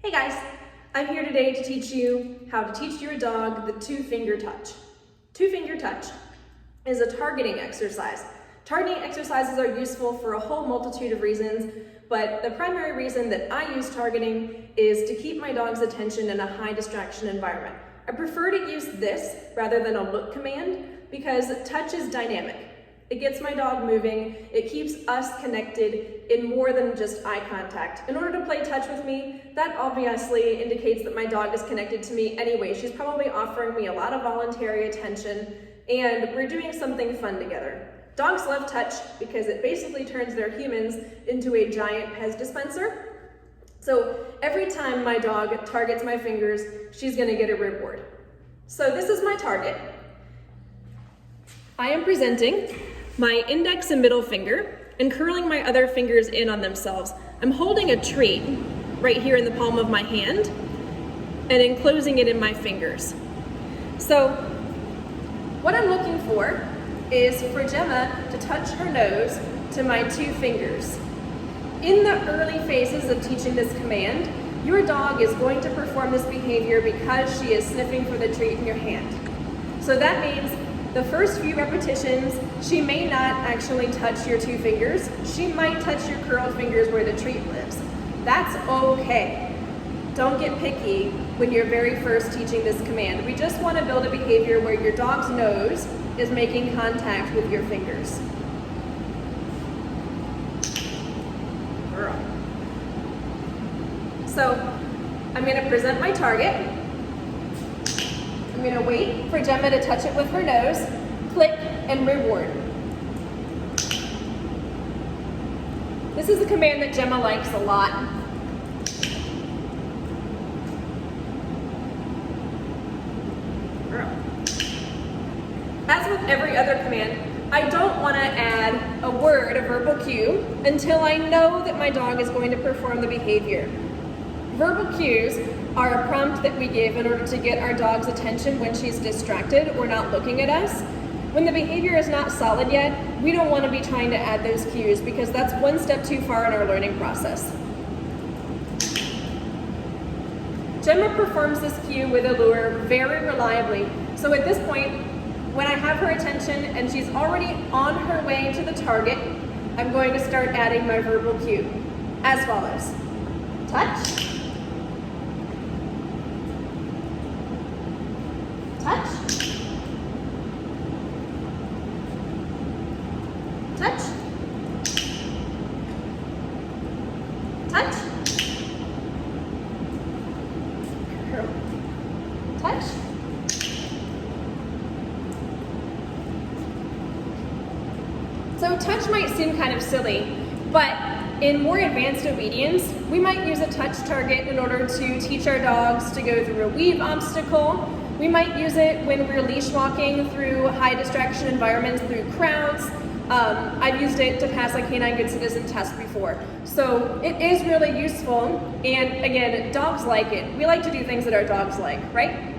Hey guys, I'm here today to teach you how to teach your dog the two-finger touch. Two-finger touch is a targeting exercise. Targeting exercises are useful for a whole multitude of reasons, but the primary reason that I use targeting is to keep my dog's attention in a high distraction environment. I prefer to use this rather than a look command because touch is dynamic. It gets my dog moving, it keeps us connected in more than just eye contact. In order to play touch with me, that obviously indicates that my dog is connected to me anyway. She's probably offering me a lot of voluntary attention, and we're doing something fun together. Dogs love touch because it basically turns their humans into a giant Pez dispenser. So every time my dog targets my fingers, she's gonna get a reward. So this is my target. I am presenting my index and middle finger and curling my other fingers in on themselves. I'm holding a treat right here in the palm of my hand and enclosing it in my fingers. So what I'm looking for is for Jemma to touch her nose to my two fingers. In the early phases of teaching this command, your dog is going to perform this behavior because she is sniffing for the treat in your hand. So that means the first few repetitions, she may not actually touch your two fingers. She might touch your curled fingers where the treat lives. That's okay. Don't get picky when you're very first teaching this command. We just want to build a behavior where your dog's nose is making contact with your fingers. So I'm going to present my target. I'm going to wait for Jemma to touch it with her nose, click, and reward. This is a command that Jemma likes a lot. As with every other command, I don't want to add a word, a verbal cue, until I know that my dog is going to perform the behavior. Verbal cues are a prompt that we give in order to get our dog's attention when she's distracted or not looking at us. When the behavior is not solid yet, we don't want to be trying to add those cues because that's one step too far in our learning process. Jemma performs this cue with a lure very reliably. So at this point, when I have her attention and she's already on her way to the target, I'm going to start adding my verbal cue as follows. Touch. Touch. Touch. Touch. Curl. Touch. So touch might seem kind of silly, but in more advanced obedience, we might use a touch target in order to teach our dogs to go through a weave obstacle. We might use it when we're leash walking through high distraction environments, through crowds. I've used it to pass a canine good citizen test before. So it is really useful, and again, dogs like it. We like to do things that our dogs like, right?